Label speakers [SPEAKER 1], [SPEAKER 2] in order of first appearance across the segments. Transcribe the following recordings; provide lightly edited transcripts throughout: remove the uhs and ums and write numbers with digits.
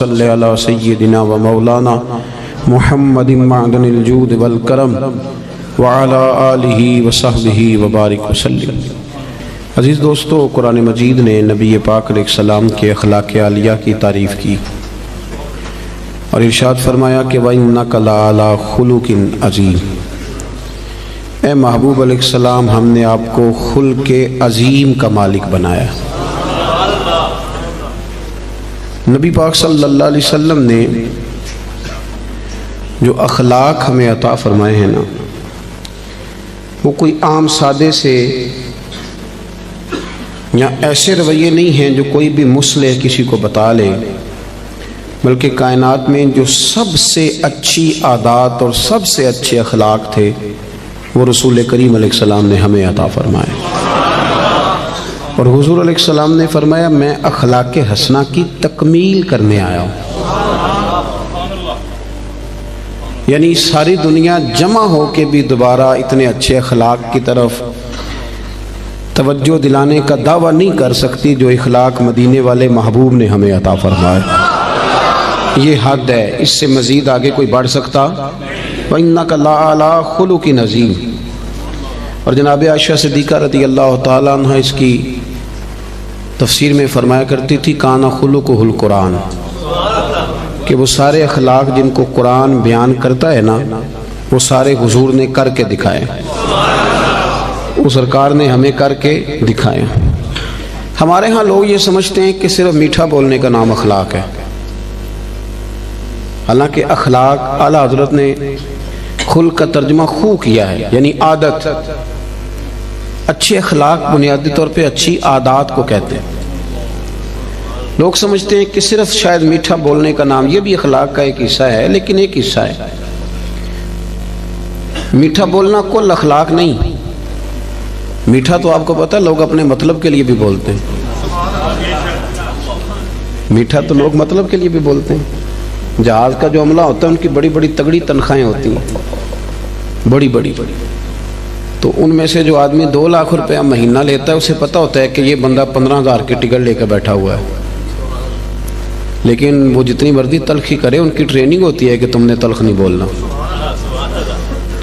[SPEAKER 1] صلی علی سیدنا و مولانا محمد معدن الجود والکرم وعلی آلہ وصحبہ وبارک وسلم۔ عزیز دوستو، قرآن مجید نے نبی پاک علیہ السلام کے اخلاق عالیہ کی تعریف کی اور ارشاد فرمایا کہ وَإِنَّكَ لَعَلَىٰ خُلُقٍ عَظِيمٍ۔ اے محبوب علیہ السلام، ہم نے آپ کو خلق عظیم کا مالک بنایا۔ نبی پاک صلی اللہ علیہ وسلم نے جو اخلاق ہمیں عطا فرمائے ہیں نا، وہ کوئی عام سادے سے یا ایسے رویے نہیں ہیں جو کوئی بھی مصلح کسی کو بتا لے، بلکہ کائنات میں جو سب سے اچھی عادات اور سب سے اچھے اخلاق تھے وہ رسول کریم علیہ السلام نے ہمیں عطا فرمائے۔ اور حضور علیہ السلام نے فرمایا، میں اخلاق حسنہ کی تکمیل کرنے آیا ہوں، یعنی ساری دنیا جمع ہو کے بھی دوبارہ اتنے اچھے اخلاق کی طرف توجہ دلانے کا دعویٰ نہیں کر سکتی جو اخلاق مدینے والے محبوب نے ہمیں عطا فرمائے۔ یہ حد ہے، اس سے مزید آگے کوئی بڑھ سکتا؟ وَإِنَّكَ لَعَلَىٰ خُلُقٍ عَظِيمٍ۔ اور جناب عائشہ صدیقہ رضی اللہ تعالیٰ عنہ اس کی تفسیر میں فرمایا کرتی تھی، کانا خلقہ القرآن، کہ وہ سارے اخلاق جن کو قرآن بیان کرتا ہے نا، وہ سارے حضور نے کر کے دکھائے، وہ سرکار نے ہمیں کر کے دکھائے۔ ہمارے ہاں لوگ یہ سمجھتے ہیں کہ صرف میٹھا بولنے کا نام اخلاق ہے، حالانکہ اخلاق اعلیٰ حضرت نے خلق کا ترجمہ خو کیا ہے، یعنی عادت۔ اچھے اخلاق بنیادی طور پہ اچھی عادات کو کہتے ہیں۔ لوگ سمجھتے ہیں کہ صرف شاید میٹھا بولنے کا نام، یہ بھی اخلاق کا ایک حصہ ہے، لیکن ایک حصہ ہے۔ میٹھا بولنا کل اخلاق نہیں۔ میٹھا تو آپ کو پتہ ہے لوگ اپنے مطلب کے لیے بھی بولتے ہیں، میٹھا تو لوگ مطلب کے لیے بھی بولتے ہیں۔ جہاز کا جو عملہ ہوتا ہے ان کی بڑی بڑی تگڑی تنخواہیں ہوتی ہیں، بڑی بڑی، تو ان میں سے جو آدمی 2 لاکھ روپیہ مہینہ لیتا ہے اسے پتہ ہوتا ہے کہ یہ بندہ 15,000 کی ٹکٹ لے کے بیٹھا ہوا ہے، لیکن وہ جتنی مرضی تلخی کرے، ان کی ٹریننگ ہوتی ہے کہ تم نے تلخ نہیں بولنا،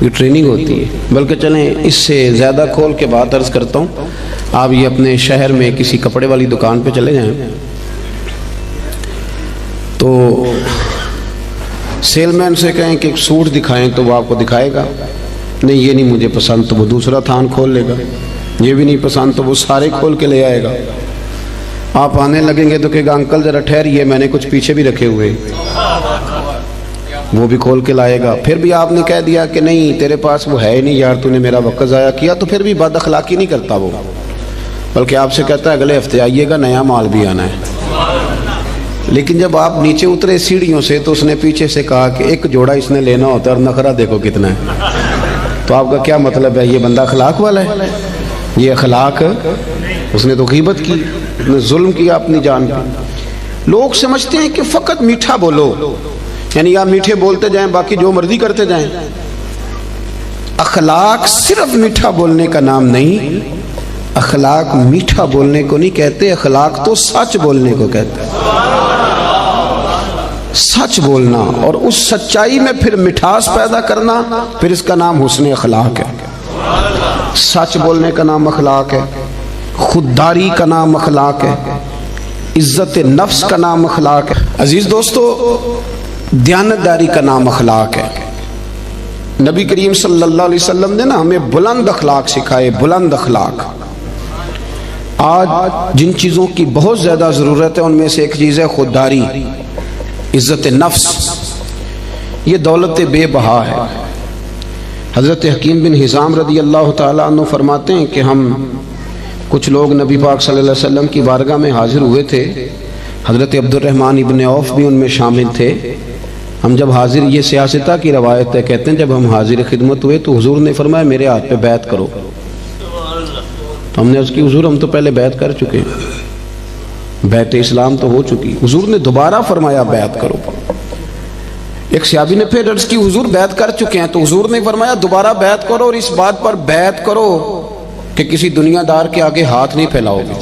[SPEAKER 1] یہ ٹریننگ ہوتی ہے۔ بلکہ چلیں اس سے زیادہ کھول کے بات عرض کرتا ہوں، آپ یہ اپنے شہر میں کسی کپڑے والی دکان پہ چلے جائیں تو سیل مین سے کہیں کہ ایک سوٹ دکھائیں تو وہ آپ کو دکھائے گا، نہیں یہ نہیں مجھے پسند تو وہ دوسرا تھان کھول لے گا، یہ بھی نہیں پسند تو وہ سارے کھول کے لے آئے گا۔ آپ آنے لگیں گے تو کہے گا انکل ذرا ٹھہریے، میں نے کچھ پیچھے بھی رکھے ہوئے، وہ بھی کھول کے لائے گا۔ پھر بھی آپ نے کہہ دیا کہ نہیں تیرے پاس وہ ہے ہی نہیں یار، تو نے میرا وقت ضائع کیا، تو پھر بھی بد اخلاقی نہیں کرتا وہ، بلکہ آپ سے کہتا ہے اگلے ہفتے آئیے گا، نیا مال بھی آنا ہے۔ لیکن جب آپ نیچے اترے سیڑھیوں سے تو اس نے پیچھے سے کہا کہ ایک جوڑا اس نے لینا ہوتا ہے اور نخرہ دیکھو کتنا ہے، تو آپ کا کیا مطلب ہے؟ یہ بندہ اخلاق والا ہے؟ یہ اخلاق، اس نے تو غیبت کی، اس نے ظلم کیا اپنی جان پہ۔ لوگ سمجھتے ہیں کہ فقط میٹھا بولو، یعنی آپ میٹھے بولتے جائیں باقی جو مرضی کرتے جائیں۔ اخلاق صرف میٹھا بولنے کا نام نہیں، اخلاق میٹھا بولنے کو نہیں کہتے، اخلاق تو سچ بولنے کو کہتے ہیں۔ سچ بولنا اور اس سچائی میں پھر مٹھاس پیدا کرنا، پھر اس کا نام حسن اخلاق ہے۔ سچ بولنے کا نام اخلاق ہے، خودداری کا نام اخلاق ہے، عزت نفس کا نام اخلاق ہے۔ عزیز دوستو، دیانتداری کا نام اخلاق ہے۔ نبی کریم صلی اللہ علیہ وسلم نے نا ہمیں بلند اخلاق سکھائے، بلند اخلاق۔ آج جن چیزوں کی بہت زیادہ ضرورت ہے ان میں سے ایک چیز ہے خودداری، عزت نفس۔ یہ دولت بے بہا ہے۔ حضرت حکیم بن حزام رضی اللہ تعالیٰ عنہ فرماتے ہیں کہ ہم کچھ لوگ نبی پاک صلی اللہ علیہ وسلم کی بارگاہ میں حاضر ہوئے تھے، حضرت عبد الرحمن ابن عوف بھی ان میں شامل تھے۔ ہم جب حاضر، یہ سیاستہ کی روایت ہے، کہتے ہیں جب ہم حاضر خدمت ہوئے تو حضور نے فرمایا میرے ہاتھ پہ بیعت کرو، تو ہم نے اس کی حضور ہم تو پہلے بیعت کر چکے، بیعت اسلام تو ہو چکی۔ حضور نے دوبارہ فرمایا بیعت کرو۔ ایک صحابی نے پھر عرض کی حضور بیعت کر چکے ہیں، تو حضور نے فرمایا دوبارہ بیعت کرو، اور اس بات پر بیعت کرو کہ کسی دنیا دار کے آگے ہاتھ نہیں پھیلاؤ گے،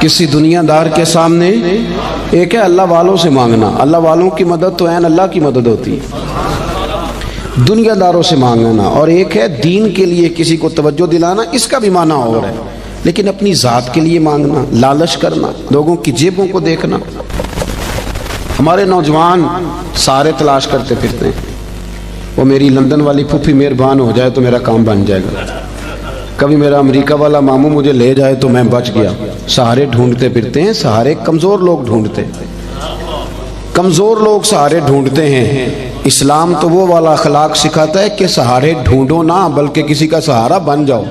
[SPEAKER 1] کسی دنیا دار کے سامنے ایک ہے اللہ والوں سے مانگنا، اللہ والوں کی مدد تو عین اللہ کی مدد ہوتی ہے، دنیا داروں سے مانگنا، اور ایک ہے دین کے لیے کسی کو توجہ دلانا، اس کا بھی معنی اور ہے، لیکن اپنی ذات کے لیے مانگنا، لالچ کرنا، لوگوں کی جیبوں کو دیکھنا۔ ہمارے نوجوان سارے تلاش کرتے پھرتے ہیں، وہ میری لندن والی پھوپھی مہربان ہو جائے تو میرا کام بن جائے گا، کبھی میرا امریکہ والا ماموں مجھے لے جائے تو میں بچ گیا۔ سہارے ڈھونڈتے پھرتے ہیں، سہارے کمزور لوگ ڈھونڈتے، کمزور لوگ سہارے ڈھونڈتے ہیں۔ اسلام تو وہ والا اخلاق سکھاتا ہے کہ سہارے ڈھونڈو نہ بلکہ کسی کا سہارا بن جاؤ،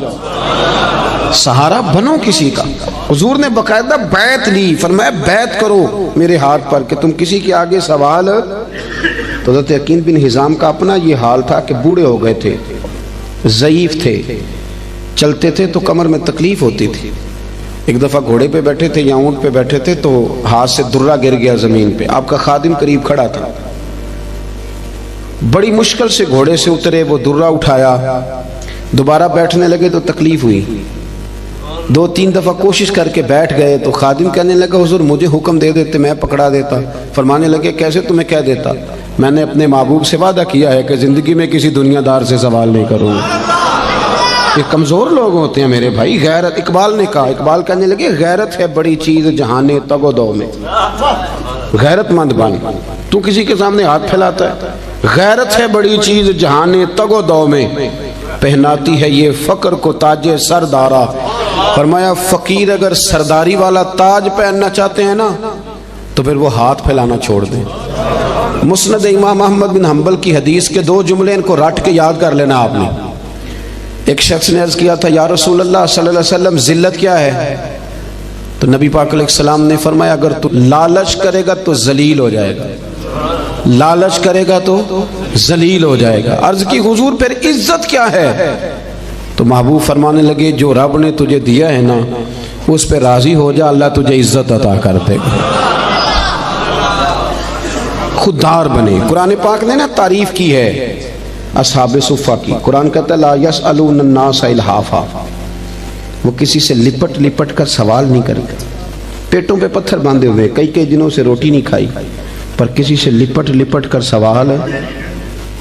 [SPEAKER 1] سہارا بنو کسی کا۔ حضور نے باقاعدہ بیعت لی، فرمایا بیعت کرو میرے ہاتھ پر کہ تم کسی کے آگے سوال۔ تو حضرت عقیل بن حزام کا اپنا یہ حال تھا کہ بوڑھے ہو گئے تھے، ضعیف تھے، چلتے تھے تو کمر میں تکلیف ہوتی تھی۔ ایک دفعہ گھوڑے پہ بیٹھے تھے یا اونٹ پہ بیٹھے تھے تو ہاتھ سے درہ گر گیا زمین پہ، آپ کا خادم قریب کھڑا تھا، بڑی مشکل سے گھوڑے سے اترے، وہ درہ اٹھایا، دوبارہ بیٹھنے لگے تو تکلیف ہوئی، 2-3 دفعہ کوشش کر کے بیٹھ گئے تو خادم کہنے لگا حضور مجھے حکم دے دیتے میں پکڑا دیتا۔ فرمانے لگے کیسے تمہیں کہہ دیتا؟ میں نے اپنے محبوب سے وعدہ کیا ہے کہ زندگی میں کسی دنیا دار سے سوال نہیں کروں۔ یہ کمزور لوگ ہوتے ہیں میرے بھائی۔ غیرت، اقبال نے کہا، اقبال کہنے لگے غیرت ہے بڑی چیز جہانے تگ و دو میں، غیرت مند بن، تو کسی کے سامنے ہاتھ پھیلاتا ہے۔ غیرت ہے بڑی چیز جہانے تگ و دو میں، پہناتی ہے یہ فقر کو تاج سردارا۔ فرمایا فقیر اگر سرداری والا تاج پہننا چاہتے ہیں نا تو پھر وہ ہاتھ پھیلانا چھوڑ دیں۔ مسند امام احمد بن حنبل کی حدیث کے 2 جملے ان کو رٹ کے یاد کر لینا آپ نے۔ ایک شخص نے عرض کیا تھا یا رسول اللہ صلی اللہ علیہ وسلم ذلت کیا ہے؟ تو نبی پاک علیہ السلام نے فرمایا اگر تو لالچ کرے گا تو ذلیل ہو جائے گا، لالچ کرے گا تو ذلیل ہو جائے گا۔ عرض کی حضور پھر عزت کیا ہے؟ تو محبوب فرمانے لگے جو رب نے تجھے دیا ہے نا اس پہ راضی ہو جا، اللہ تجھے عزت عطا کر دے گا۔ خوددار بنے۔ قرآن پاک نے نا تعریف کی ہے اصحاب صفہ کی، قرآن کہتا ہے لا یسألون الناس الحافا، وہ کسی سے لپٹ لپٹ کر سوال نہیں کرتے، پیٹوں پہ پتھر باندھے ہوئے کئی دنوں سے روٹی نہیں کھائی، پر کسی سے لپٹ لپٹ کر سوال ہے،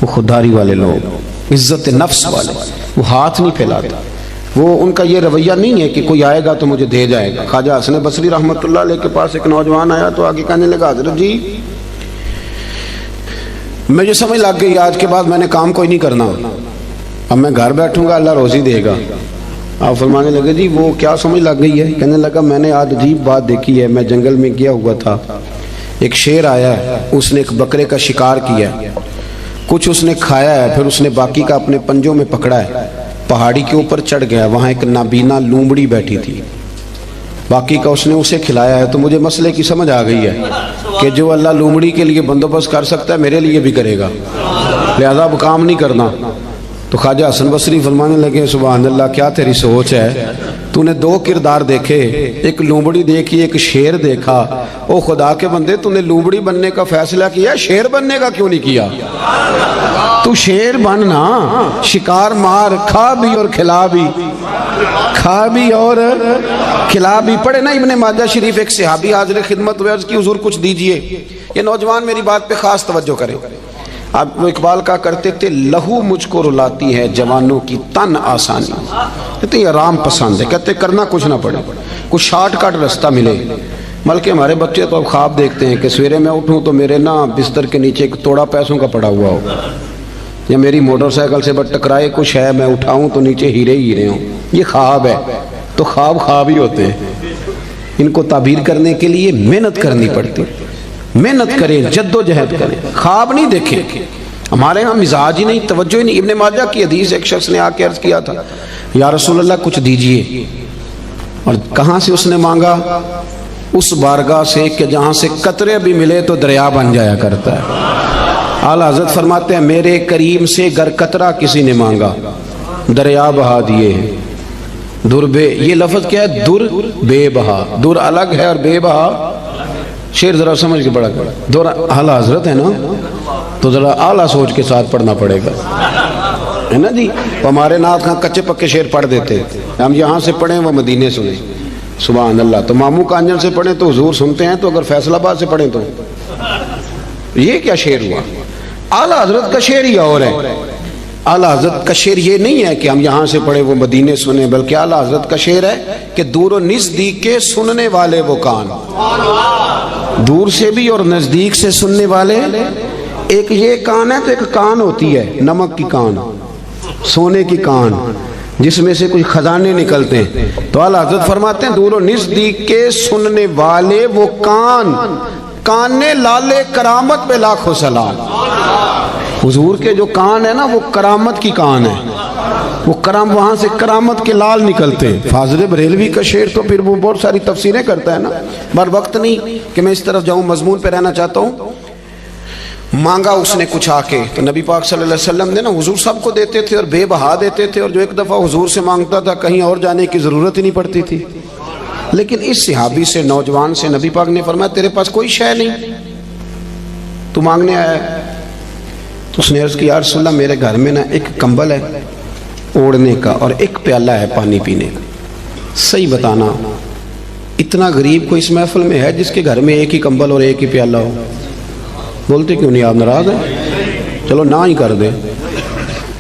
[SPEAKER 1] وہ خودداری والے لوگ، عزت نفس والے، وہ ہاتھ نہیں پھیلاتے، وہ ان کا یہ رویہ نہیں ہے کہ کوئی آئے گا تو مجھے دے جائے گا۔ خواجہ حسن بصری رحمۃ اللہ علیہ کے پاس ایک نوجوان آیا تو آگے کہنے لگا حضرت جی مجھے سمجھ لگ گئی آج کے بعد میں نے کام کوئی نہیں کرنا، اب میں گھر بیٹھوں گا اللہ روزی دے گا۔ آپ فرمانے لگے جی وہ کیا سمجھ لگ گئی ہے؟ کہنے لگا میں نے آج عجیب بات دیکھی ہے، میں جنگل میں گیا ہوا تھا، ایک شیر آیا ہے، اس نے ایک بکرے کا شکار کیا ہے، کچھ اس نے کھایا ہے، پھر اس نے باقی کا اپنے پنجوں میں پکڑا ہے، پہاڑی کے اوپر چڑھ گیا، وہاں ایک نابینا لومڑی بیٹھی تھی، باقی کا اس نے اسے کھلایا ہے۔ تو مجھے مسئلے کی سمجھ آ گئی ہے کہ جو اللہ لومڑی کے لیے بندوبست کر سکتا ہے میرے لیے بھی کرے گا، لہذا اب کام نہیں کرنا۔ تو خواجہ حسن بصری فرمانے لگے سبحان اللہ کیا تیری سوچ ہے، تو نے 2 کردار دیکھے، ایک لومڑی دیکھی ایک شیر دیکھا، او خدا کے بندے تو نے لومڑی بننے کا فیصلہ کیا، شیر بننے کا کیوں نہیں کیا؟ تو شیر بننا، شکار مار، کھا بھی اور کھلا بھی، کھا بھی اور کھلا بھی۔ پڑھے نا ابن ماجہ شریف، ایک صحابی حاضر خدمت ہوئے، عرض کی حضور کچھ دیجئے۔ یہ نوجوان میری بات پہ خاص توجہ کریں۔ اب وہ اقبال کا کرتے تھے لہو مجھ کو رلاتی ہے جوانوں کی تن آسانی، کہتے ہیں آرام پسند ہے، کہتے کرنا کچھ نہ پڑے، کچھ شارٹ کٹ رستہ ملے۔ بلکہ ہمارے بچے تو اب خواب دیکھتے ہیں کہ سویرے میں اٹھوں تو میرے نا بستر کے نیچے ایک توڑا پیسوں کا پڑا ہوا ہو، یا میری موٹر سائیکل سے بٹ ٹکرائے کچھ ہے، میں اٹھاؤں تو نیچے ہیرے ہی ہیرے ہوں۔ یہ خواب ہے، تو خواب ہی ہوتے ہیں، ان کو تعبیر کرنے کے لیے محنت کرنی پڑتی، محنت کریں، جد و جہد کریں، خواب نہیں دیکھیں۔ ہمارے ہاں مزاج ہی نہیں، توجہ ہی نہیں۔ ابن ماجہ کی حدیث، ایک شخص نے آ کے عرض کیا تھا یا رسول اللہ کچھ دیجئے، اور کہاں سے اس نے مانگا؟ اس بارگاہ سے کہ جہاں سے قطرے بھی ملے تو دریا بن جایا کرتا ہے۔ اعلیٰ حضرت فرماتے ہیں میرے کریم سے گر قطرہ کسی نے مانگا دریا بہا دیے ہیں۔ در بے، یہ لفظ کیا ہے؟ در بے بہا، در الگ ہے اور بے بہا، شیر ذرا سمجھ کے پڑھا کر، در اعلیٰ حضرت ہے نا تو ذرا اعلیٰ سوچ کے ساتھ پڑھنا پڑے گا، ہے نا جی۔ ہمارے نعت خاں کچے پکے شیر پڑھ دیتے، ہم یہاں سے پڑھیں وہ مدینے سنیں، سبحان اللہ. تو ماموں کانجن سے پڑھیں تو حضور سنتے ہیں, تو اگر فیصل آباد سے پڑھیں تو یہ کیا شعر ہوا؟ اعلیٰ حضرت کا شعر ہی اور ہے. اعلیٰ حضرت کا شعر یہ نہیں ہے کہ ہم یہاں سے پڑھیں وہ مدینے سنیں, بلکہ اعلیٰ حضرت کا شعر ہے کہ دور و نزدیک کے سننے والے وہ کان, دور سے بھی اور نزدیک سے سننے والے. ایک یہ کان ہے تو ایک کان ہوتی ہے نمک کی کان, سونے کی کان, جس میں سے کچھ خزانے نکلتے ہیں. تو اعلیٰ حضرت فرماتے ہیں دور و نزدیک کے سننے والے وہ کان, کانے لالے کرامت پہ لاکھوں سلام. حضور کے جو کان ہے نا وہ کرامت کی کان ہے, وہ وہاں سے کرامت کے لال نکلتے ہیں. فاضل بریلوی کا شعر تو پھر وہ بہت ساری تفسیریں کرتا ہے نا, بر وقت نہیں کہ میں اس طرف جاؤں, مضمون پہ رہنا چاہتا ہوں. مانگا اس نے کچھ آ کے, تو نبی پاک صلی اللہ علیہ وسلم نے نا, حضور سب کو دیتے تھے اور بے بہا دیتے تھے, اور جو ایک دفعہ حضور سے مانگتا تھا کہیں اور جانے کی ضرورت ہی نہیں پڑتی تھی. لیکن اس صحابی سے, نوجوان سے نبی پاک نے فرمایا تیرے پاس کوئی شے نہیں, تو مانگنے آیا ہے. تو اس نے عرض کی یا رسول اللہ میرے گھر میں نا ایک کمبل ہے اوڑھنے کا اور ایک پیالہ ہے پانی پینے کا. صحیح بتانا اتنا غریب کوئی اس محفل میں ہے جس کے گھر میں ایک ہی کمبل اور ایک ہی پیالہ ہو؟ بولتے کیوں نہیں, آپ ناراض ہیں؟ چلو نہ ہی کر دیں.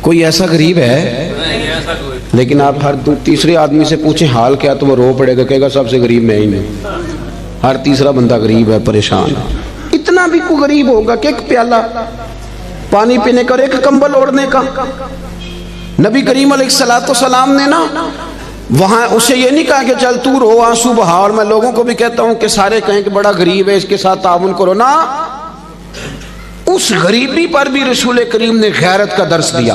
[SPEAKER 1] کوئی ایسا غریب ہے؟ لیکن آپ ہر تیسرے آدمی سے پوچھیں حال کیا تو وہ رو پڑے گا, کہے گا سب سے غریب میں ہی نہیں. ہر تیسرا بندہ غریب ہے, پریشان ہے. اتنا بھی کوئی غریب ہوگا کہ ایک پیالہ پانی پینے کا اور ایک کمبل اوڑھنے کا؟ نبی کریم علیہ السلام نے نا وہاں اسے یہ نہیں کہا کہ چل تو رو آنسو بہا, اور میں لوگوں کو بھی کہتا ہوں کہ سارے کہیں کہ بڑا غریب ہے اس کے ساتھ تعاون کرو. نا, اس غریبی پر بھی رسول کریم نے غیرت کا درس دیا.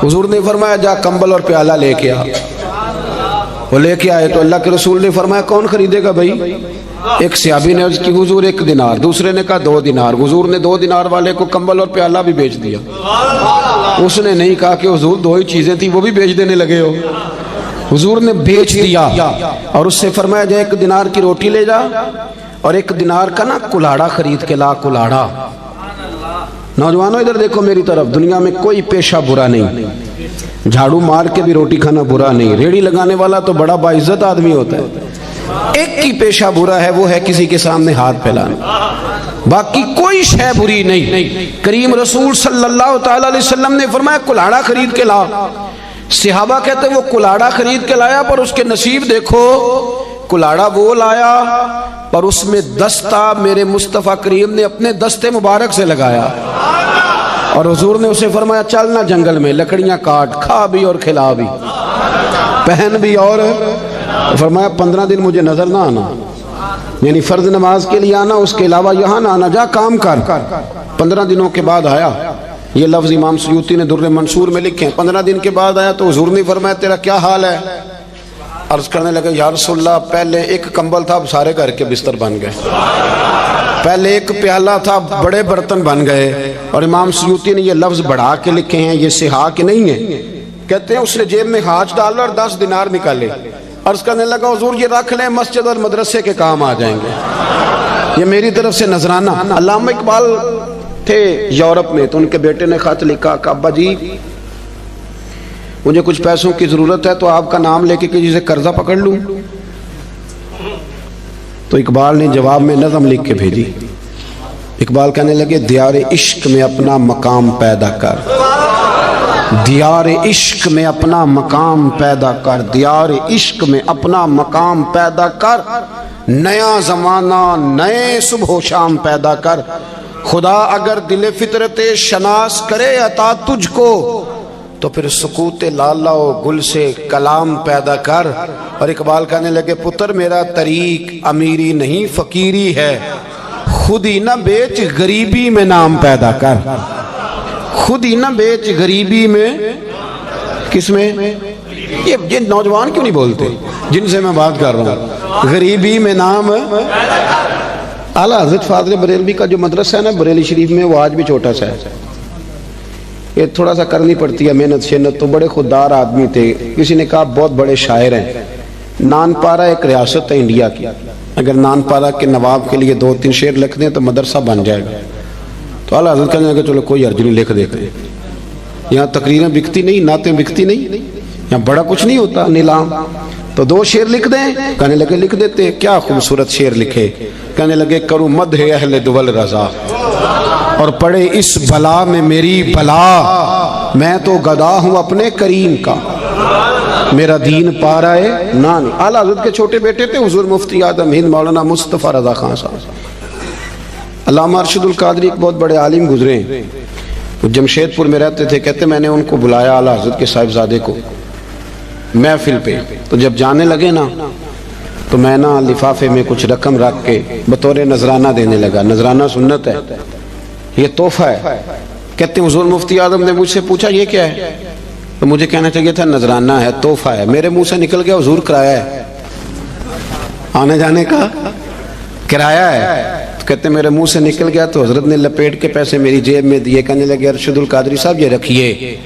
[SPEAKER 1] حضور نے فرمایا جا کمبل اور پیالہ لے کے آ. وہ لے کے آئے تو اللہ کے رسول نے فرمایا کون خریدے گا بھائی؟ ایک صحابی نے عرض کی حضور 1 دینار, دوسرے نے کہا 2 دینار. حضور نے 2 دینار والے کو کمبل اور پیالہ بھی بیچ دیا. اس نے نہیں کہا کہ حضور 2 ہی چیزیں تھی وہ بھی بیچ دینے لگے ہو. حضور نے بیچ دیا اور اس سے فرمایا جا 1 دینار کی روٹی لے جا اور 1 دینار کا نا کلاڑا خرید کے لا. کلاڑا, نوجوانوں ادھر دیکھو میری طرف, دنیا میں کوئی پیشہ برا نہیں, جھاڑو مار کے بھی روٹی کھانا برا نہیں, ریڑھی لگانے والا تو بڑا باعزت آدمی ہوتا ہے. ایک کی پیشہ برا ہے, وہ ہے کسی کے سامنے ہاتھ پھیلانا, باقی کوئی شے بری نہیں. کریم رسول صلی اللہ تعالی علیہ وسلم نے فرمایا کلاڑا خرید کے لا. صحابہ کہتے وہ کلاڑا خرید کے لایا, پر اس کے نصیب دیکھو, کلاڑا وہ لایا پر اس میں دستہ میرے مصطفیٰ کریم نے اپنے دستے مبارک سے لگایا. اور حضور نے اسے فرمایا چلنا جنگل میں, لکڑیاں کاٹ, کھا بھی اور کھلا بھی, پہن بھی, اور فرمایا 15 دن مجھے نظر نہ آنا, یعنی فرض نماز کے لیے آنا, اس کے علاوہ یہاں نہ آنا, جا کام کر. 15 دنوں کے بعد آیا. یہ لفظ امام سیوطی نے در منصور میں لکھے. 15 دن کے بعد آیا تو حضور نے فرمایا تیرا کیا حال ہے؟ عرض کرنے لگے یا رسول اللہ پہلے 1 کمبل تھا, اب سارے گھر کے بستر بن گئے. پہلے 1 پیالہ تھا, بڑے برتن بن گئے. اور امام سیوطی نے یہ لفظ بڑھا کے لکھے ہیں, یہ صحا کے نہیں ہیں. کہتے ہیں اس نے جیب میں ہاتھ ڈالا اور 10 دینار نکالے. عرض کرنے لگا حضور یہ رکھ لیں, مسجد اور مدرسے کے کام آ جائیں گے, یہ میری طرف سے نذرانہ. علامہ اقبال تھے یورپ میں, تو ان کے بیٹے نے خط لکھا کہ ابا جی مجھے کچھ پیسوں کی ضرورت ہے, تو آپ کا نام لے کے کسی سے قرضہ پکڑ لوں. تو اقبال نے جواب میں نظم لکھ کے بھیجی. اقبال کہنے لگے دیار عشق میں اپنا مقام پیدا کر, دیار عشق میں اپنا مقام پیدا کر, دیار عشق میں اپنا مقام پیدا کر, نیا زمانہ نئے صبح و شام پیدا کر. خدا اگر دل فطرت شناس کرے عطا تجھ کو, تو پھر سکوت لالا و گل سے کلام پیدا کر. اور اقبال کہنے لگے پتر میرا طریق امیری نہیں فقیری ہے, خود ہی نہ بیچ غریبی میں نام پیدا کر. خود ہی نہ بیچ غریبی میں, کس میں؟ یہ نوجوان کیوں نہیں بولتے جن سے میں بات کر رہا ہوں؟ غریبی میں نام. اعلیٰ حضرت فاضل بریلوی کا جو مدرسہ ہے نا بریلی شریف میں, وہ آج بھی چھوٹا سا ہے. یہ تھوڑا سا کرنی پڑتی ہے محنت شنت. تو بڑے خوددار آدمی تھے. کسی نے کہا بہت بڑے شاعر ہیں. نان پارہ ایک ریاست ہے انڈیا کی, اگر نان پارہ کے نواب کے لیے 2-3 شعر لکھ دیں تو مدرسہ بن جائے گا. تو اعلیٰ حضرت کہنے لگے چلو کوئی حرج نہیں, لکھ دیتے ہیں. یہاں تقریریں بکتی نہیں, نعتیں بکتی نہیں, یہاں بڑا کچھ نہیں ہوتا نیلام. تو 2 شعر لکھ دیں؟ کہنے لگے لکھ دیتے۔ کیا خوبصورت شعر لکھے، کہنے لگے کروں مدح اہل دول رضا، اور پڑھے اس بلا میں میری بلا، میں تو گدا ہوں اپنے کریم کا، میرا دین پا رہا ہے نان۔ اعلیٰ حضرت کے چھوٹے بیٹے تھے حضور مفتی اعظم ہند مولانا مصطفیٰ رضا خان صاحب۔ علامہ ارشد القادری ایک بہت بڑے عالم گزرے، جمشید پور میں رہتے تھے، کہتے میں نے ان کو بلایا اعلیٰ حضرت کے صاحبزادے کو محفل پہ، تو جب جانے لگے نا تو میں نا لفافے میں کچھ رقم رکھ کے بطور نذرانہ دینے لگا۔ نذرانہ سنت ہے، یہ تحفہ ہے۔ کہتے ہیں حضور مفتی اعظم نے مجھ سے پوچھا یہ کیا ہے، تو مجھے کہنا چاہیے تھا نذرانہ ہے، تحفہ ہے۔ میرے منہ سے نکل گیا حضور کرایہ ہے، آنے جانے کا کرایہ ہے۔ تو کہتے ہیں میرے منہ سے نکل گیا تو حضرت نے لپیٹ کے پیسے میری جیب میں دیے، کہنے لگے ارشد القادری صاحب یہ رکھیے،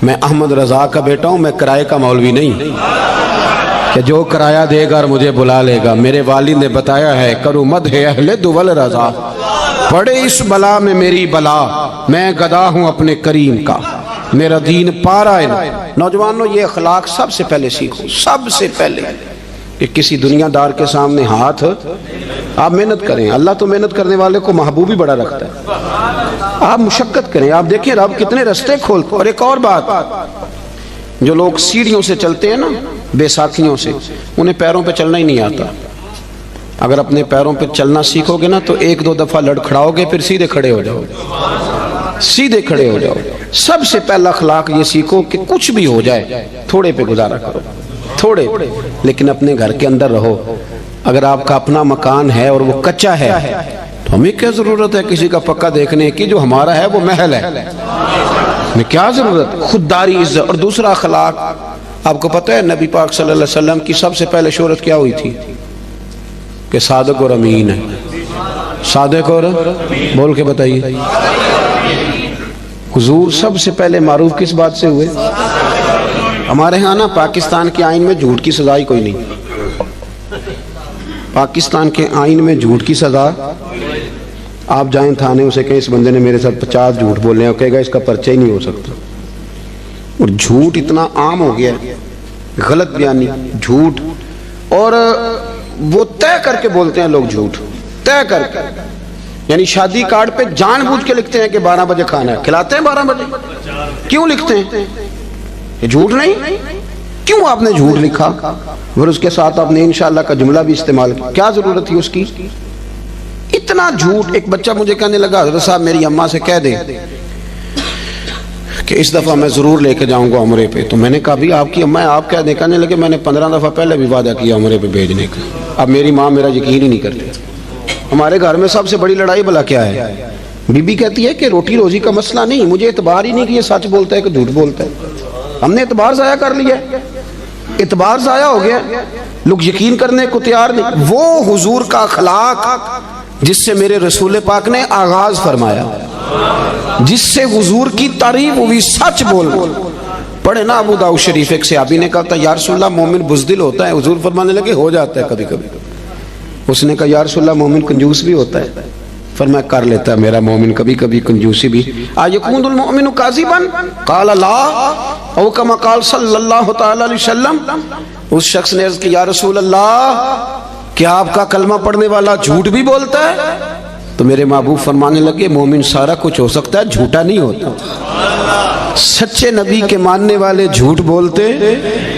[SPEAKER 1] میں احمد رضا کا بیٹا ہوں، میں کرائے کا مولوی نہیں کہ جو کرایہ دے گا اور مجھے بلا لے گا۔ میرے والد نے بتایا ہے کرو مدح اہل دول رضا، پڑے اس بلا میں میری بلا، میں گدا ہوں اپنے کریم کا، میرا دین پارا ہے۔ نوجوانوں یہ اخلاق سب سے پہلے سیکھو، سب سے پہلے، کہ کسی دنیا دار کے سامنے ہاتھ، آپ محنت کریں، اللہ تو محنت کرنے والے کو محبوب ہی بڑا رکھتا ہے۔ آپ مشقت کریں، آپ دیکھیں رب کتنے رستے کھولتے۔ اور ایک اور بات، جو لوگ سیڑھیوں سے چلتے ہیں نا، بے ساکھیوں سے، انہیں پیروں پہ چلنا ہی نہیں آتا۔ اگر اپنے پیروں پہ چلنا سیکھو گے نا تو 1-2 دفعہ لڑکھڑاؤ گے، پھر سیدھے کھڑے ہو جاؤ گے، سیدھے کھڑے ہو جاؤ گے۔ سب سے پہلا اخلاق یہ سیکھو کہ کچھ بھی ہو جائے تھوڑے پہ گزارا کرو، تھوڑے، لیکن اپنے گھر کے اندر رہو۔ اگر آپ کا اپنا مکان ہے اور وہ کچا ہے تو ہمیں کیا ضرورت ہے کسی کا پکا دیکھنے کی؟ جو ہمارا ہے وہ محل ہے، ہمیں کیا ضرورت؟ خودداری، عزت۔ اور دوسرا اخلاق، آپ کو پتہ ہے نبی پاک صلی اللہ علیہ وسلم کی سب سے پہلے شہرت کیا ہوئی تھی؟ کہ صادق اور امین ہے۔ صادق اور بول کے بتائیے، حضور سب سے پہلے معروف کس بات سے ہوئے؟ ہمارے ہاں نا پاکستان کے آئین میں جھوٹ کی سزا ہی کوئی نہیں۔ پاکستان کے آئین میں جھوٹ کی سزا، آپ جائیں تھانے، اسے کہیں اس بندے نے میرے ساتھ 50 جھوٹ بولے ہیں، وہ کہے گا اس کا پرچہ ہی نہیں ہو سکتا۔ اور جھوٹ اتنا عام ہو گیا ہے، غلط بیانی، جھوٹ، اور وہ طے کر کے بولتے ہیں لوگ جھوٹ، طے کر کے، یعنی شادی کارڈ پہ جان بوجھ کے لکھتے ہیں کہ 12 بجے کھانا ہے، کھلاتے ہیں 12 بجے۔ کیوں لکھتے ہیں؟ یہ جھوٹ نہیں؟ کیوں آپ نے جھوٹ لکھا؟ پھر اس کے ساتھ آپ نے انشاءاللہ کا جملہ بھی استعمال کیا، کیا ضرورت تھی اس کی؟ اتنا جھوٹ۔ ایک بچہ مجھے کہنے لگا حضرت صاحب میری اماں سے کہہ دیں کہ اس دفعہ میں ضرور لے کے جاؤں گا عمرے پہ۔ تو میں نے کہا بھی آپ کی اماں آپ کہہ دیں؟ کہنے لگے میں نے 15 دفعہ پہلے بھی وعدہ کیا عمرے پہ بھیجنے کا، اب میری ماں میرا یقین ہی نہیں کرتی۔ ہمارے گھر میں سب سے بڑی لڑائی بلا کیا ہے؟ بی بی کہتی ہے کہ روٹی روزی کا مسئلہ نہیں، مجھے اعتبار ہی نہیں کہ یہ سچ بولتا ہے کہ جھوٹ بولتا ہے۔ ہم نے اعتبار ضائع کر لیا، اعتبار ضائع ہو گیا، لوگ یقین کرنے کو تیار نہیں۔ وہ حضور کا اخلاق جس سے میرے رسول پاک نے آغاز فرمایا، جس سے حضور کی تعریف ہوئی، سچ بول۔ پڑھے نا ابو داؤد شریف، ایک صحابی نے کہا تھا یا رسول اللہ مومن بزدل ہوتا ہے، حضور فرمانے لگے ہو جاتا ہے کبھی کبھی۔ اس نے کہا یا رسول اللہ مومن کنجوس بھی ہوتا ہے؟ فرمایا کر لیتا ہے میرا مومن کبھی کبھی کنجوسی بھی۔ آیکون المؤمن کاذبا قال لا، او کما قال صلی اللہ تعالی علیہ وسلم۔ اس شخص نے عرض کی یا رسول اللہ کیا آپ کا کلمہ پڑھنے والا جھوٹ بھی بولتا ہے؟ تو میرے محبوب فرمانے لگے مومن سارا کچھ ہو سکتا ہے، جھوٹا نہیں ہوتا۔ سچے نبی کے ماننے والے جھوٹ بولتے،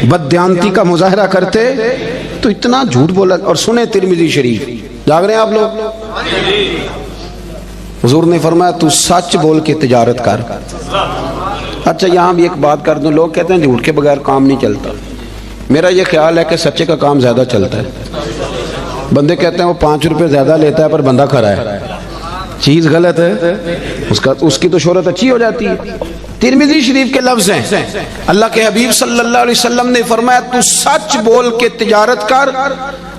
[SPEAKER 1] بددیانتی کا مظاہرہ کرتے، تو اتنا جھوٹ بولا۔ اور سنیں ترمذی شریف، جاگ رہے ہیں آپ لوگ؟ حضور نے فرمایا تو سچ بول کے تجارت کر۔ اچھا یہاں بھی ایک بات کر دوں، لوگ کہتے ہیں جھوٹ کے بغیر کام نہیں چلتا۔ میرا یہ خیال ہے کہ سچے کا کام زیادہ چلتا ہے۔ بندے کہتے ہیں وہ 5 روپے زیادہ لیتا ہے پر بندہ کھرا ہے، چیز غلط ہے، اس کی تو شہرت اچھی ہو جاتی ہے۔ ترمذی شریف کے لفظ ہیں، اللہ کے حبیب صلی اللہ علیہ وسلم نے فرمایا تو سچ بول کے تجارت کر،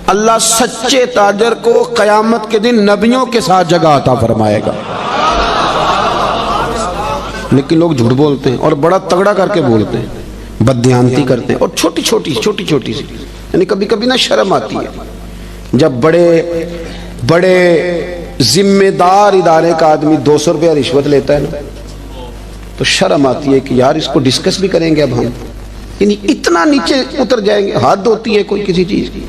[SPEAKER 1] اللہ سچے تاجر کو قیامت کے دن نبیوں کے ساتھ جگہ عطا فرمائے گا۔ لیکن لوگ جھوٹ بولتے ہیں اور بڑا تگڑا کر کے بولتے ہیں، بددیانتی کرتے ہیں، اور چھوٹی چھوٹی سی، یعنی کبھی کبھی نا شرم آتی ہے جب بڑے ذمہ دار ادارے کا آدمی 200 روپیہ رشوت لیتا ہے نا، تو شرم آتی ہے کہ یار اس کو ڈسکس بھی کریں گے اب ہم، یعنی اتنا نیچے اتر جائیں گے، حد ہوتی ہے کوئی کسی چیز کی،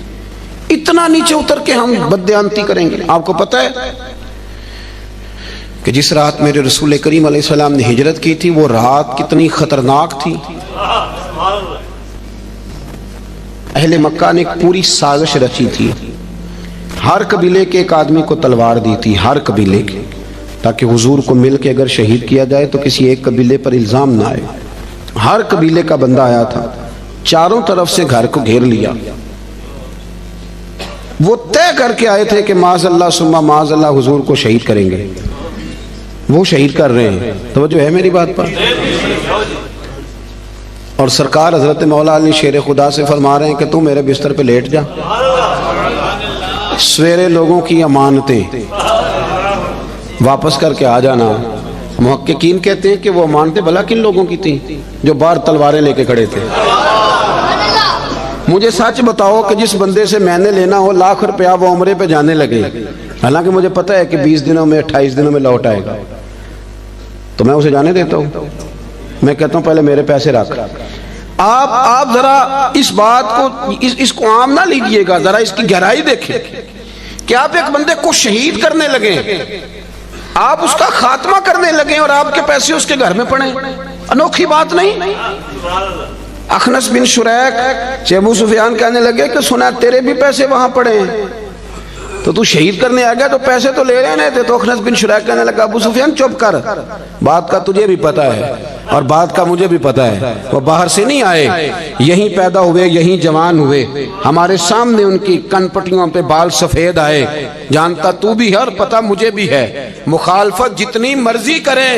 [SPEAKER 1] اتنا نیچے اتر کے ہم بددیانتی کریں گے۔ آپ کو پتہ ہے کہ جس رات میرے رسول کریم علیہ السلام نے ہجرت کی تھی وہ رات کتنی خطرناک تھی؟ اہل مکہ نے ایک پوری سازش رچی تھی، ہر قبیلے کے ایک آدمی کو تلوار دی تھی، ہر قبیلے کے، تاکہ حضور کو مل کے اگر شہید کیا جائے تو کسی ایک قبیلے پر الزام نہ آئے۔ ہر قبیلے کا بندہ آیا تھا، چاروں طرف سے گھر کو گھیر لیا۔ وہ طے کر کے آئے تھے کہ معاذ اللہ ثم معاذ اللہ حضور کو شہید کریں گے، وہ شہید کر رہے ہیں۔ توجہ ہے میری بات پر؟ اور سرکار حضرت مولا علی شیر خدا سے فرما رہے ہیں کہ تو میرے بستر پہ لیٹ جا، سویرے لوگوں کی امانتیں واپس کر کے آ جانا۔ محققین کہتے ہیں کہ وہ امانتیں بھلا کن لوگوں کی تھیں؟ جو باہر تلواریں لے کے کھڑے تھے۔ مجھے سچ بتاؤ کہ جس بندے سے میں نے لینا ہو لاکھ روپیہ وہ عمرے پہ جانے لگے، حالانکہ مجھے پتہ ہے کہ 20 دنوں میں 28 دنوں میں لوٹ آئے گا، تو میں اسے جانے دیتا ہوں؟ میں کہتا ہوں پہلے میرے پیسے رکھ۔ آپ ذرا اس بات کو اس کو عام نہ لیجئے گا، ذرا اس کی گہرائی دیکھیں کہ آپ ایک بندے کو شہید کرنے لگے، آپ اس کا خاتمہ کرنے لگے اور آپ کے پیسے اس کے گھر میں پڑیں، انوکھی بات نہیں؟ اخنس بن شریک ابو سفیان کہنے لگے کہ سنا تیرے بھی پیسے وہاں پڑے ہیں، تو شہید کرنے آ گیا تو پیسے تو لے رہے تھے۔ تو اخنس بن شریک کہنے لگا ابو سفیان چپ کر، بات کا تجھے بھی پتہ ہے اور بات کا مجھے بھی پتہ ہے، وہ باہر سے نہیں آئے، یہیں پیدا ہوئے، یہیں جوان ہوئے، ہمارے سامنے ان کی کن پٹیوں پہ بال سفید آئے، جانتا تو بھی ہے اور پتہ مجھے بھی ہے، مخالفت جتنی مرضی کریں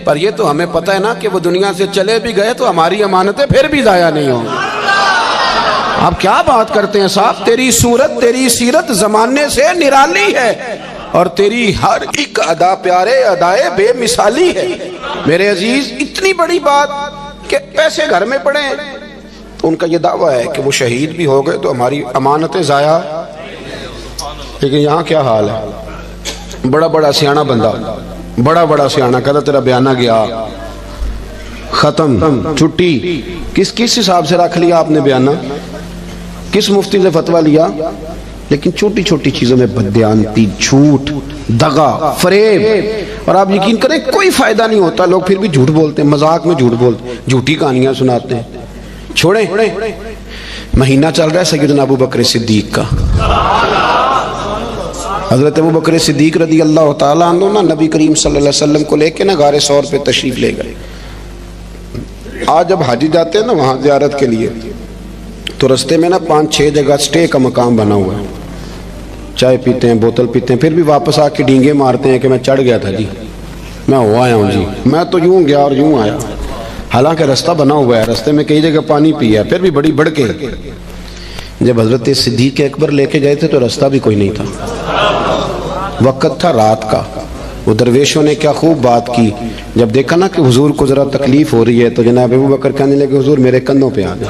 [SPEAKER 1] پر یہ تو ہمیں پتہ ہے نا کہ وہ دنیا سے چلے بھی گئے تو ہماری امانتیں پھر بھی ضائع نہیں ہوں۔ آپ کیا بات کرتے ہیں صاحب؟ تیری صورت تیری سیرت زمانے سے نرالی ہے اور تیری ہر ایک ادا پیارے ادائے بے مثالی ہے۔ میرے عزیز اتنی بڑی بات کہ پیسے گھر میں پڑے، تو ان کا یہ دعویٰ ہے کہ وہ شہید بھی ہو گئے تو ہماری امانتیں ضائع۔ لیکن یہاں کیا حال ہے؟ بڑا بڑا سیاںہ بندہ، بڑا سیاںہ کہتا تیرا بیانہ گیا، ختم، چھٹی۔ کس حساب سے رکھ لیا آپ نے بیانہ؟ کس مفتی سے فتویٰ لیا؟ لیکن چھوٹی چھوٹی چیزوں میں بددیانتی، جھوٹ، دغا، فریب، اور آپ یقین کریں کوئی فائدہ نہیں ہوتا، لوگ پھر بھی جھوٹ بولتے ہیں، مذاق میں جھوٹ بولتے ہیں، جھوٹی کہانیاں سناتے ہیں۔ چھوڑیں، مہینہ چل رہا ہے سیدنا ابو بکر صدیق کا۔ حضرت ابو بکر صدیق رضی اللہ تعالیٰ عنہ نا نبی کریم صلی اللہ علیہ وسلم کو لے کے نا غار ثور پہ تشریف لے گئے۔ آج جب حاجی جاتے ہیں نا وہاں زیارت کے لیے تو رستے میں نا 5-6 جگہ سٹے کا مقام بنا ہوا ہے، چائے پیتے ہیں، بوتل پیتے ہیں، پھر بھی واپس آ کے ڈینگے مارتے ہیں کہ میں چڑھ گیا تھا جی، میں ہو آیا ہوں جی، میں تو یوں گیا اور یوں آیا، حالانکہ رستہ بنا ہوا ہے، رستے میں کئی جگہ پانی پیا، پھر بھی بڑی بڑھ کے۔ جب حضرت صدیق اکبر لے کے گئے تھے تو رستہ بھی کوئی نہیں تھا، وقت تھا رات کا۔ وہ درویشوں نے کیا خوب بات کی، جب دیکھا نا کہ حضور کو ذرا تکلیف ہو رہی ہے تو جناب ابو بکر کہنے لگے حضور میرے کندھوں پہ آ گئے۔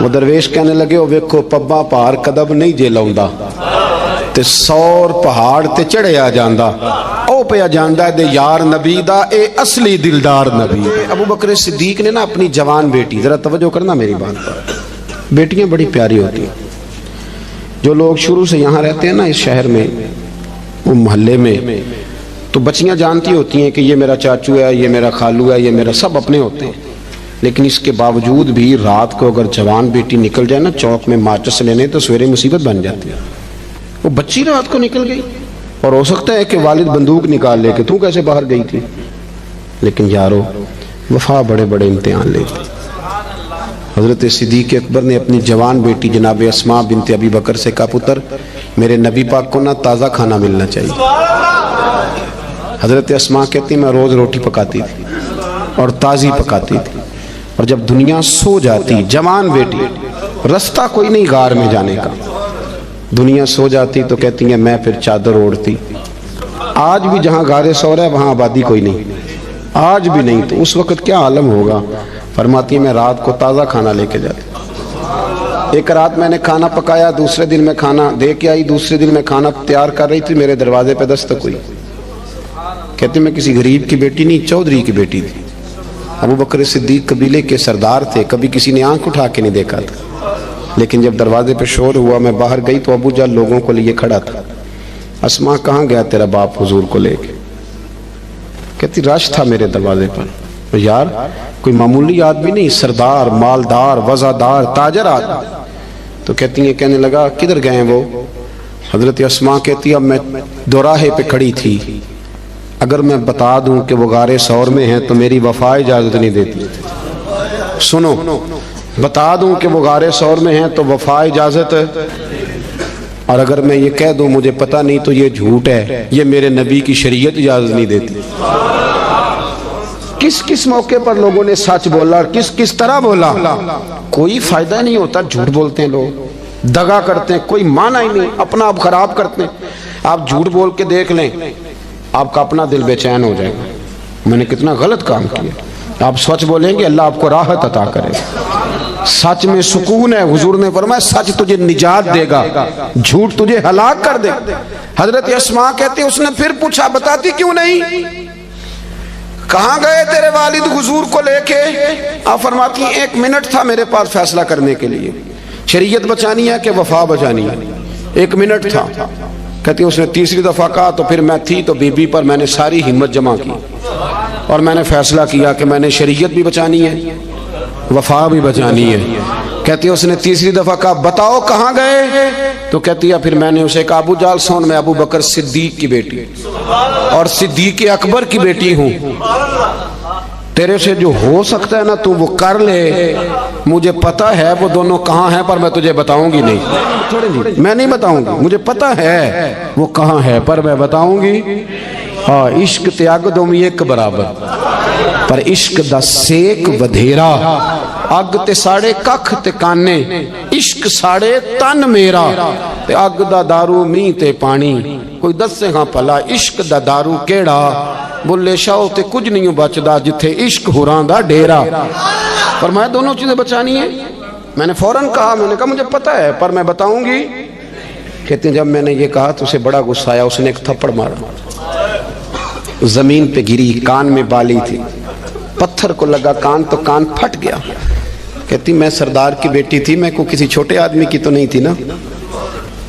[SPEAKER 1] وہ درویش کہنے لگے او ویکھو پبا پار قدم نہیں جے لاؤندا تے 100 پہاڑ تے چڑھے آ جاندا، او پہ آ جاندا دے یار نبی دا اے اصلی دلدار نبی۔ ابو بکر صدیق نے نا اپنی جوان بیٹی، ذرا توجہ کرنا میری بات پر، بیٹیاں بڑی پیاری ہوتی ہیں۔ جو لوگ شروع سے یہاں رہتے ہیں نا اس شہر میں، وہ محلے میں، تو بچیاں جانتی ہوتی ہیں کہ یہ میرا چاچو ہے، یہ میرا خالو ہے، یہ میرا، سب اپنے ہوتے ہیں، لیکن اس کے باوجود بھی رات کو اگر جوان بیٹی نکل جائے نا چوک میں ماچس لینے تو سویرے مصیبت بن جاتی ہے۔ وہ بچی رات کو نکل گئی اور ہو سکتا ہے کہ والد بندوق نکال لے کہ تو کیسے باہر گئی تھی، لیکن یارو وفا بڑے بڑے امتحان لیتی۔ حضرت صدیق اکبر نے اپنی جوان بیٹی جناب اسماء بنت ابی بکر سے کہا پتر میرے نبی پاک کو نا تازہ کھانا ملنا چاہیے۔ حضرت اسماء کہتی میں روز روٹی پکاتی تھی اور تازی پکاتی تھی، اور جب دنیا سو جاتی، جوان بیٹی، رستہ کوئی نہیں غار میں جانے کا، دنیا سو جاتی تو کہتی ہیں میں پھر چادر اوڑھتی۔ آج بھی جہاں غار ثور ہے وہاں آبادی کوئی نہیں، آج بھی نہیں، تو اس وقت کیا عالم ہوگا؟ فرماتی میں رات کو تازہ کھانا لے کے جاتی۔ ایک رات میں نے کھانا پکایا، دوسرے دن میں کھانا دے کے آئی، دوسرے دن میں کھانا تیار کر رہی تھی، میرے دروازے پہ دستک ہوئی، کہتی میں کسی غریب کی بیٹی نہیں چودھری کی بیٹی تھی، ابو بکر صدیق قبیلے کے سردار تھے، کبھی کسی نے آنکھ اٹھا کے نہیں دیکھا تھا، لیکن جب دروازے پہ شور ہوا میں باہر گئی تو ابو جہل لوگوں کو لیے کھڑا تھا۔ اسماء کہاں گیا تیرا باپ حضور کو لے کے؟ کہتی رش تھا میرے دروازے پر۔ یار کوئی معمولی آدمی نہیں، سردار، مالدار، وزادار، تاجر آدمی۔ تو کہتی ہیں، کہنے لگا کدھر گئے وہ؟ حضرت اسماء کہتی اب میں دوراہے پہ کھڑی تھی، اگر میں بتا دوں کہ وہ غار ثور میں ہیں تو میری وفا اجازت نہیں دیتی۔ سنو، بتا دوں کہ وہ غار ثور میں ہیں تو وفا اجازت، اور اگر میں یہ کہہ دوں مجھے پتہ نہیں تو یہ جھوٹ ہے، یہ میرے نبی کی شریعت اجازت نہیں دیتی۔ کس کس موقع پر لوگوں نے سچ بولا اور کس کس طرح بولا، کوئی فائدہ نہیں ہوتا۔ جھوٹ بولتے ہیں لوگ، دغا کرتے ہیں، کوئی معنی ہی نہیں، اپنا آپ خراب کرتے ہیں۔ آپ جھوٹ بول کے دیکھ لیں، آپ کا اپنا دل بے چین ہو جائے گا، میں نے کتنا غلط کام کیا۔ آپ سچ بولیں گے اللہ آپ کو راحت عطا کرے گا، سچ میں سکون ہے۔ حضور نے فرمایا سچ تجھے نجات دے گا، جھوٹ تجھے ہلاک کر دے گا۔ حضرت اسماء کہتے ہیں اس نے پھر پوچھا بتاتی کیوں نہیں؟ کہاں گئے تیرے والد حضور کو لے کے؟ آپ فرماتی ہیں 1 منٹ تھا میرے پاس فیصلہ کرنے کے لیے، شریعت بچانی ہے کہ وفا بچانی ہے، 1 منٹ تھا۔ کہتی اس نے تیسری دفعہ کہا تو پھر میں تھی تو بی بی پر میں نے ساری ہمت جمع کی اور میں نے فیصلہ کیا کہ میں نے شریعت بھی بچانی ہے، وفا بھی بچانی ہے۔ کہتی اس نے تیسری دفعہ کہا بتاؤ کہاں گئے؟ تو کہتی ہے پھر میں نے اسے کہا ابو جال سون، میں ابو بکر صدیق کی بیٹی اور صدیق اکبر کی بیٹی ہوں، تیرے سے جو ہو سکتا ہے نا تو وہ کر لے، مجھے پتہ ہے وہ دونوں کہاں ہیں پر میں تجھے بتاؤں گی نہیں، میں نہیں بتاؤں گی، مجھے پتہ ہے وہ کہاں ہے پر میں بتاؤں گی۔ ہاں عشق تیاگ دومی ایک برابر، پر عشق دا سیک ودھیرا، اگ تے ساڑے ککھ تے کانے، عشق ساڑے تن میرا، تے اگ دا دارو می تے پانی، کوئی دسے ہاں پلا عشق دا دارو کیڑا، بلے شاہ تے کچھ نہیں بچدا جتھے عشق ہوران دا ڈیرا۔ فرمایا دونوں چیزیں بچانی ہیں۔ میں نے فوراً کہا، میں نے کہا مجھے پتہ ہے پر میں بتاؤں گی۔ کہتے ہیں جب میں نے یہ کہا تو اسے بڑا غصہ آیا، اس نے ایک تھپڑ مارا، زمین پہ گری، کان میں بالی تھی، پتھر کو لگا کان تو کان پھٹ گیا۔ کہتی میں سردار کی بیٹی تھی، میں کو کسی چھوٹے آدمی کی تو نہیں تھی نا۔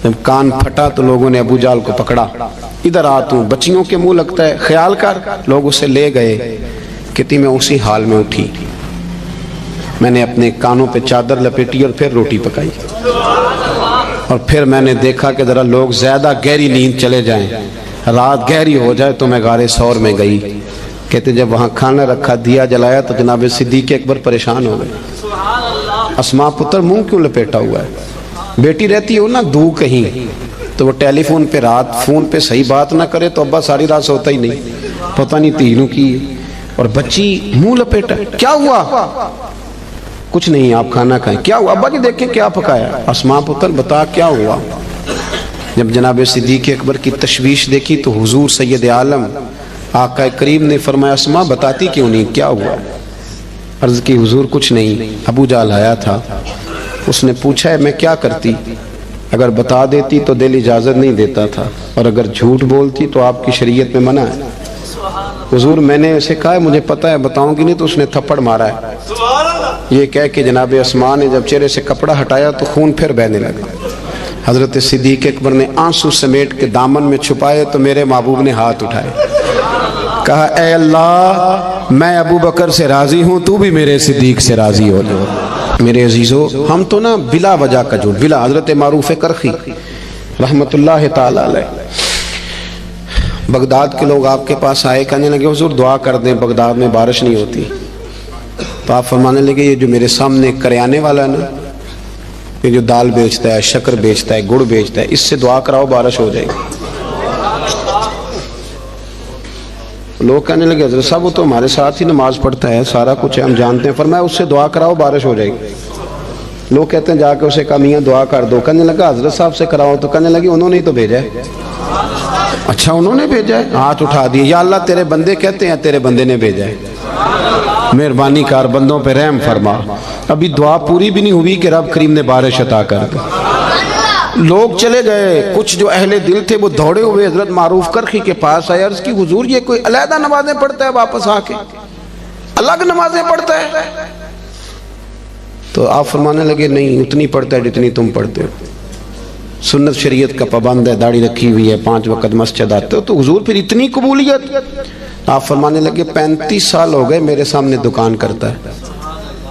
[SPEAKER 1] جب کان پھٹا تو لوگوں نے ابو جال کو پکڑا، ادھر آ تو بچیوں کے منہ لگتا ہے، خیال کر۔ لوگ اسے لے گئے۔ کہتی میں اسی حال میں اٹھی، میں نے اپنے کانوں پہ چادر لپیٹی اور پھر روٹی پکائی، اور پھر میں نے دیکھا کہ ذرا لوگ زیادہ گہری نیند چلے جائیں، رات گہری ہو جائے تو میں غار ثور میں گئی۔ کہتے جب وہاں کھانا رکھا، دیا جلایا تو جناب صدیق اکبر پریشان ہو گئے۔ اسماء پتر منہ کیوں لپیٹا ہوا ہے؟ بیٹی رہتی ہو نا دو کہیں تو وہ ٹیلی فون پہ رات فون پہ صحیح بات نہ کرے تو ابا ساری رات سوتا ہی نہیں، پتہ نہیں تینوں کی، اور بچی منہ لپیٹا۔ کیا ہوا؟ کچھ نہیں، آپ کھانا کھائیں۔ کیا ہوا ابا جی؟ دیکھیں کیا پکایا۔ اسماء پتر بتا کیا ہوا؟ جب جناب صدیق اکبر کی تشویش دیکھی تو حضور سید عالم آقا کریم نے فرمایا اسماء بتاتی کیوں نہیں، کیا ہوا؟ عرض کی حضور کچھ نہیں، ابو جال آیا تھا، اس نے پوچھا ہے میں کیا کرتی، اگر بتا دیتی تو دل اجازت نہیں دیتا تھا، اور اگر جھوٹ بولتی تو آپ کی شریعت میں منع ہے۔ حضور میں نے اسے کہا ہے مجھے پتہ ہے بتاؤں گی نہیں، تو اس نے تھپڑ مارا ہے۔ یہ کہہ کے جناب اسماء نے جب چہرے سے کپڑا ہٹایا تو خون پھر بہنے لگا۔ حضرت صدیق اکبر نے آنسو سمیٹ کے دامن میں چھپائے تو میرے محبوب نے ہاتھ اٹھائے، کہا اے اللہ میں ابو بکر سے راضی ہوں، تو بھی میرے صدیق سے راضی ہو جاؤ۔ میرے عزیزو ہم تو نا بلا وجہ کا جھوٹ، بلا حضرت معروف کرخی رحمت اللہ تعالی علیہ، بغداد کے لوگ آپ کے پاس آئے، کہنے لگے حضور دعا کر دیں بغداد میں بارش نہیں ہوتی۔ تو آپ فرمانے لگے یہ جو میرے سامنے کریانے والا ہے نا، یہ جو دال بیچتا ہے، شکر بیچتا ہے، گڑ بیچتا ہے، اس سے دعا کراؤ بارش ہو جائے گی۔ لوگ کہنے لگے حضرت صاحب وہ تو ہمارے ساتھ ہی نماز پڑھتا ہے، سارا کچھ ہے ہم جانتے ہیں۔ فرمایا اس سے دعا کراؤ بارش ہو جائے گی۔ لوگ کہتے ہیں جا کے اسے کہا میاں دعا کر دو، کہنے لگا حضرت صاحب سے کراؤ، تو کہنے لگی انہوں نے ہی تو بھیجا ہے۔ اچھا انہوں نے بھیجا ہے؟ ہاتھ اٹھا دیے، یا اللہ تیرے بندے کہتے ہیں تیرے بندے نے بھیجا ہے، مہربانی کار بندوں پہ رحم فرما۔ ابھی دعا پوری بھی نہیں ہوئی کہ رب کریم نے بارش عطا کر دی۔ لوگ چلے گئے، کچھ جو اہل دل تھے وہ دوڑے ہوئے حضرت معروف کرخی کے پاس آئے، عرض کی حضور یہ کوئی علیحدہ نمازیں پڑھتا ہے واپس آ کے؟ الگ نمازیں پڑھتا ہے؟ تو آپ فرمانے لگے نہیں، اتنی پڑھتا ہے جتنی تم پڑھتے ہو، سنت شریعت کا پابند ہے، داڑھی رکھی ہوئی ہے، 5 وقت مسجد آتے ہو، تو حضور پھر اتنی قبولیت؟ آپ فرمانے لگے 35 سال ہو گئے میرے سامنے دکان کرتا ہے،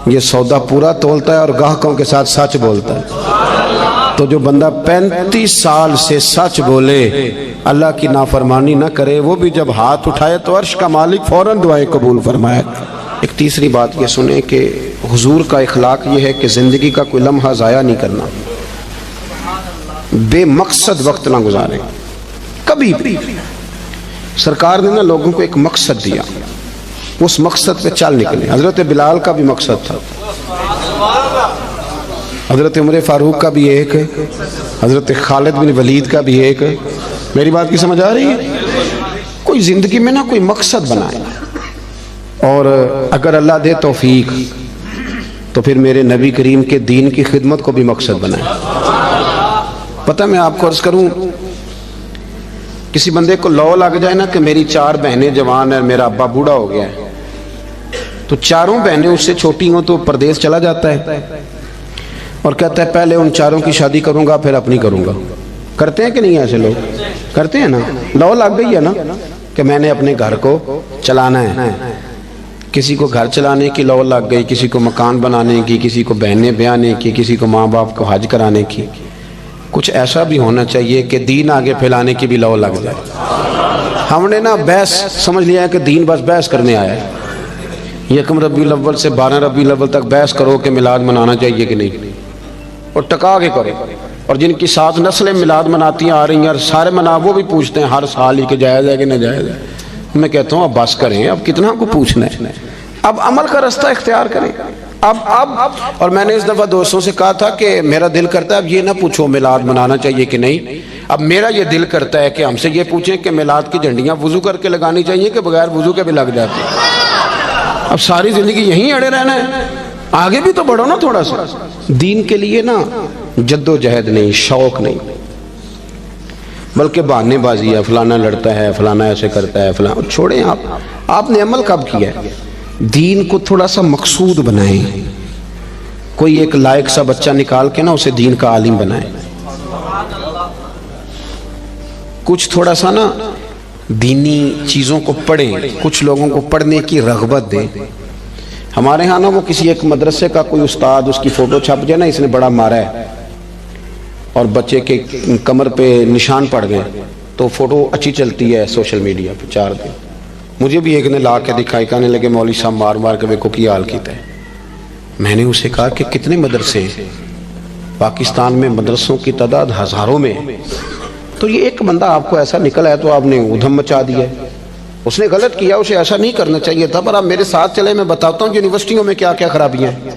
[SPEAKER 1] یہ سودا پورا تولتا ہے اور گاہکوں کے ساتھ سچ بولتا ہے۔ تو جو بندہ 35 سال سے سچ بولے، اللہ کی نافرمانی نہ کرے، وہ بھی جب ہاتھ اٹھائے تو عرش کا مالک فوراً دعائیں قبول فرمائے۔ ایک تیسری بات یہ سنیں کہ حضور کا اخلاق یہ ہے کہ زندگی کا کوئی لمحہ ضائع نہیں کرنا، بے مقصد وقت نہ گزاریں کبھی بھی۔ سرکار نے نا لوگوں کو ایک مقصد دیا، اس مقصد پہ چل نکلے۔ حضرت بلال کا بھی مقصد تھا، حضرت عمر فاروق کا بھی ایک، حضرت خالد بن ولید کا بھی ایک۔ میری بات کی سمجھ آ رہی ہے؟ کوئی زندگی میں نا کوئی مقصد بنائے، اور اگر اللہ دے توفیق تو پھر میرے نبی کریم کے دین کی خدمت کو بھی مقصد بنائے۔ پتہ میں آپ کو عرض کروں، کسی بندے کو لو لگ جائے نا کہ میری 4 بہنیں جوان ہیں، میرا ابا بوڑھا ہو گیا ہے، تو 4 بہنیں اس سے چھوٹی ہوں تو پردیس چلا جاتا ہے اور کہتا ہے پہلے ان 4 کی شادی کروں گا پھر اپنی کروں گا۔ کرتے ہیں کہ نہیں ایسے لوگ؟ کرتے ہیں نا، لو لگ گئی ہے نا کہ میں نے اپنے گھر کو چلانا ہے۔ کسی کو گھر چلانے کی لو لگ گئی، کسی کو مکان بنانے کی، کسی کو بہنیں بیانے کی، کسی کو ماں باپ کو حج کرانے کی۔ کچھ ایسا بھی ہونا چاہیے کہ دین آگے پھیلانے کی بھی لو لگ جائے۔ ہم نے نا بحث سمجھ لیا ہے کہ دین بس بحث کرنے آیا ہے، 1 ربیع الاول سے 12 ربیع الاول تک بحث کرو کہ میلاد منانا چاہیے کہ نہیں، اور ٹکا کے کرو۔ اور جن کی 7 نسلیں میلاد مناتی آ رہی ہیں اور سارے منا، وہ بھی پوچھتے ہیں ہر سال ہی کہ جائز ہے کہ ناجائز ہے۔ میں کہتا ہوں اب بس کریں، اب کتنا کو پوچھنا ہے، اب عمل کا رستہ اختیار کریں۔ اب اور میں نے اس دفعہ دوستوں سے کہا تھا کہ میرا دل کرتا ہے اب یہ نہ پوچھو میلاد منانا چاہیے کہ نہیں، اب میرا یہ دل کرتا ہے کہ ہم سے یہ پوچھیں کہ میلاد کی جھنڈیاں وضو کر کے لگانی چاہیے کہ بغیر وضو کے بھی لگ جاتی ہیں۔ اب ساری زندگی یہیں اڑے رہنا ہے، آگے بھی تو بڑھو نا تھوڑا سا۔ دین کے لیے نا جد و جہد نہیں، شوق نہیں، بلکہ بہانے بازی ہے، فلانا لڑتا ہے، فلانا ایسے کرتا ہے، فلانا۔ چھوڑیں، آپ نے عمل کب کیا ہے؟ دین کو تھوڑا سا مقصود بنائیں، کوئی ایک لائق سا بچہ نکال کے نا اسے دین کا عالم بنائیں، کچھ تھوڑا سا نا دینی چیزوں کو پڑھیں، کچھ لوگوں کو پڑھنے کی رغبت دیں۔ ہمارے ہاں نا وہ کسی ایک مدرسے کا کوئی استاد، اس کی فوٹو چھپ جائے نا اس نے بڑا مارا ہے اور بچے کے کمر پہ نشان پڑ گئے تو فوٹو اچھی چلتی ہے سوشل میڈیا پہ 4 دن۔ مجھے بھی ایک نے لا کے دکھائی، کہنے لگے مولوی صاحب مار مار کے ویکو کی حال کیتا ہے۔ میں نے اسے کہا کہ کتنے مدرسے ہیں پاکستان میں؟ مدرسوں کی تعداد ہزاروں میں، تو یہ ایک بندہ آپ کو ایسا نکلا ہے تو آپ نے ادھم مچا دیا ہے۔ اس نے غلط کیا، اسے ایسا نہیں کرنا چاہیے تھا۔ پر آپ میرے ساتھ چلے، میں بتاتا ہوں یونیورسٹیوں میں کیا کیا خرابیاں ہیں،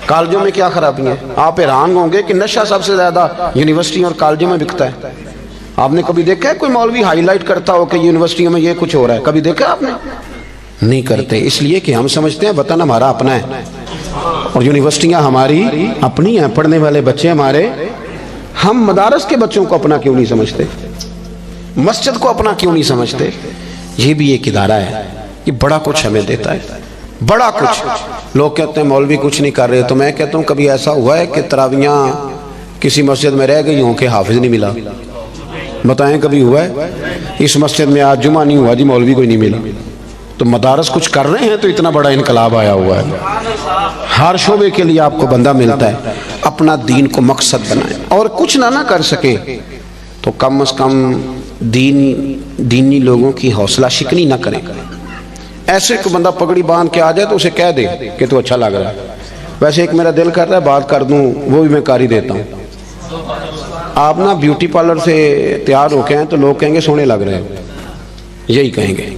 [SPEAKER 1] کالجوں میں کیا خرابیاں ہیں۔ آپ حیران ہوں گے کہ نشہ سب سے زیادہ یونیورسٹیوں اور کالجوں میں بکتا ہے۔ آپ نے کبھی دیکھا ہے کوئی مولوی ہائی لائٹ کرتا ہو کہ یونیورسٹیوں میں یہ کچھ ہو رہا ہے؟ کبھی دیکھا آپ نے؟ نہیں کرتے، اس لیے کہ ہم سمجھتے ہیں وطن ہمارا اپنا ہے اور یونیورسٹیاں ہماری اپنی ہیں، پڑھنے والے بچے ہمارے۔ ہم مدارس کے بچوں کو اپنا کیوں نہیں سمجھتے؟ مسجد کو اپنا کیوں نہیں سمجھتے؟ یہ بھی ایک ادارہ ہے، یہ بڑا کچھ ہمیں دیتا ہے، بڑا کچھ۔ لوگ کہتے ہیں مولوی کچھ نہیں کر رہے، تو میں کہتا ہوں کبھی ایسا ہوا ہے کہ تراویحاں کسی مسجد میں رہ گئی ہوں کہ حافظ نہیں ملا؟ بتائیں کبھی ہوا ہے؟ اس مسجد میں آج جمعہ نہیں ہوا جی، مولوی کوئی نہیں ملا۔ تو مدارس کچھ کر رہے ہیں تو اتنا بڑا انقلاب آیا ہوا ہے۔ ہر شعبے کے لیے آپ کو بندہ ملتا ہے۔ اپنا دین کو مقصد بنائیں، اور کچھ نہ کر سکے تو کم از کم دینی لوگوں کی حوصلہ شکنی نہ کریں۔ ایسے کوئی بندہ پگڑی باندھ کے آ جائے تو اسے کہہ دے کہ تو اچھا لگ رہا ہے۔ ویسے ایک میرا دل کر رہا ہے بات کر دوں، وہ بھی میں کر ہی دیتا ہوں۔ آپ نا بیوٹی پارلر سے تیار ہو کے ہیں تو لوگ کہیں گے سونے لگ رہے ہیں، یہی کہیں گے۔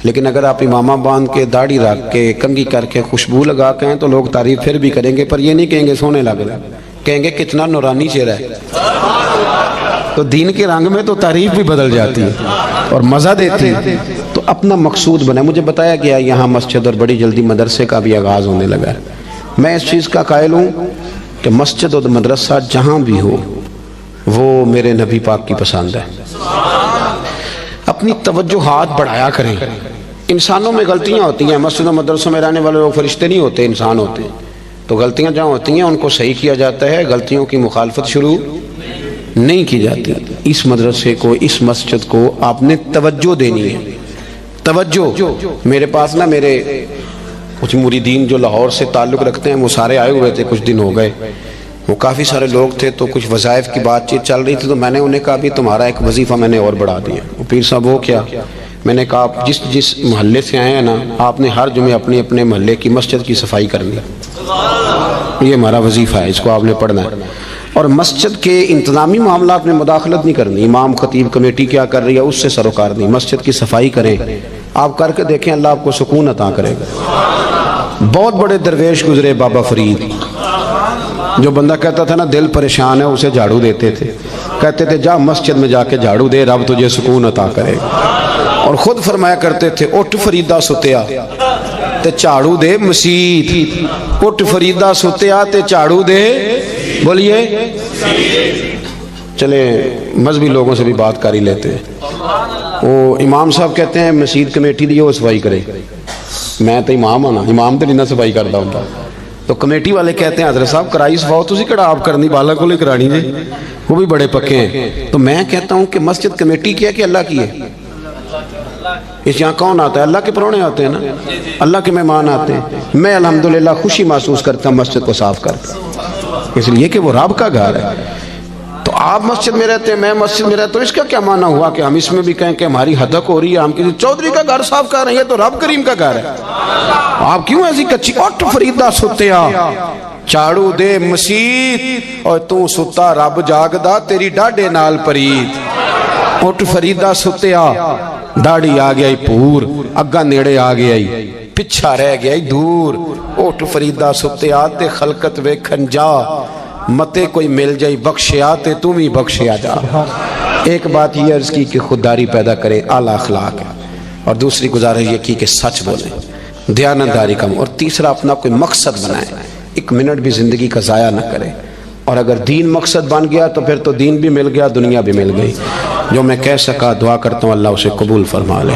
[SPEAKER 1] لیکن اگر آپ امامہ باندھ کے، داڑھی رکھ کے، کنگھی کر کے، خوشبو لگا کے ہیں تو لوگ تعریف پھر بھی کریں گے، پر یہ نہیں کہیں گے سونے لگ رہا ہے، کہیں گے کتنا نورانی چہرہ ہے۔ تو دین کے رنگ میں تو تعریف بھی بدل جاتی ہے اور مزہ دیتی ہے۔ تو اپنا مقصود بنائے۔ مجھے بتایا گیا یہاں مسجد اور بڑی جلدی مدرسے کا بھی آغاز ہونے لگا ہے۔ میں اس چیز کا قائل ہوں کہ مسجد اور مدرسہ جہاں بھی ہو وہ میرے نبی پاک کی پسند ہے۔ اپنی توجہات بڑھایا کریں، انسانوں میں غلطیاں ہوتی ہیں، مسجد و مدرسوں میں رہنے والے لوگ فرشتے نہیں ہوتے، انسان ہوتے ہیں، تو غلطیاں جہاں ہوتی ہیں ان کو صحیح کیا جاتا ہے، غلطیوں کی مخالفت شروع نہیں کی جاتی۔ اس مدرسے کو، اس مسجد کو آپ نے توجہ دینی ہے، توجہ۔ میرے پاس نا میرے کچھ مریدین جو لاہور سے تعلق رکھتے ہیں وہ سارے آئے ہوئے تھے، کچھ دن ہو گئے، وہ کافی سارے لوگ تھے، تو کچھ وظائف کی بات چیت چل رہی تھی، تو میں نے انہیں کہا بھی تمہارا ایک وظیفہ میں نے اور بڑھا دیا۔ وہ پیر صاحب وہ کیا؟ میں نے کہا آپ جس محلے سے آئے ہیں نا، آپ نے ہر جمعے اپنے اپنے محلے کی مسجد کی صفائی کرنی ہے، یہ ہمارا وظیفہ ہے، اس کو آپ نے پڑھنا ہے۔ اور مسجد کے انتظامی معاملات میں مداخلت نہیں کرنی، امام خطیب کمیٹی کیا کر رہی ہے اس سے سروکار نہیں، مسجد کی صفائی کریں، آپ کر کے دیکھیں اللہ آپ کو سکون عطا کرے گا۔ بہت بڑے درویش گزرے، بابا فرید، جو بندہ کہتا تھا نا دل پریشان ہے اسے جھاڑو دیتے تھے، کہتے تھے جا مسجد میں جا کے جھاڑو دے، رب تجھے سکون عطا کرے گا۔ اور خود فرمایا کرتے تھے اٹھ فریدہ ستیا تے جھاڑو دے مسجد، اٹھ فریدہ ستیا تے جھاڑو دے، بولیے۔ چلے مذہبی لوگوں سے بھی بات کر ہی لیتے ہیں۔ وہ امام صاحب کہتے ہیں مسجد کمیٹی دی وہ صفائی کرے، میں تو امام ہوں نا، امام تو نہیں نہ صفائی کرتا ہوں، تو کمیٹی والے کہتے ہیں حضرت صاحب کرائی صفاؤ تسی کڑا آپ کرنی، بالا کو لے کرانی جی، وہ بھی بڑے پکے ہیں۔ تو میں کہتا ہوں کہ مسجد کمیٹی کی ہے کہ اللہ کی ہے؟ اس یہاں کون آتا ہے؟ اللہ کے پرونے آتے ہیں نا، اللہ کے مہمان آتے ہیں۔ میں الحمدللہ خوشی محسوس کرتا ہوں مسجد کو صاف کرتا ہوں، اس لیے کہ وہ رب کا گھر ہے۔ تو آپ مسجد میں رہتے ہیں، میں مسجد میں رہتا ہوں، اس کا کیا معنی ہوا کہ ہم اس میں بھی کہیں کہ ہماری حدق ہو رہی ہے، ہم کسی چودھری کا گھر صاف کر رہے ہیں، تو رب کریم کا گھر ہے؟ آپ کیوں ایسی کچی؟ اٹھ فریدہ ستیا جھاڑو دے مسجد، اور تو ستا رب جاگدا تیری ڈاڈے نال پرید۔ اٹھ فریدہ ستیا، داڑھی آ گیا پور، اگا نیڑے آ گیا پچھا رہ گیا دور۔ اٹھ فریدہ ستیا تے خلقت ویکھن جا، متے کوئی مل جائی بخشیا تے تم ہی بخشیا جا۔ ایک بات یہ عرض کی کہ خودداری پیدا کرے، اعلیٰ اخلاق ہے، اور دوسری گزارش یہ کی کہ سچ بولیں، دیانتداری کم، اور تیسرا اپنا کوئی مقصد بنائیں، ایک منٹ بھی زندگی کا ضائع نہ کرے، اور اگر دین مقصد بن گیا تو پھر تو دین بھی مل گیا، دنیا بھی مل گئی۔ جو میں کہہ سکا دعا کرتا ہوں اللہ اسے قبول فرما لے۔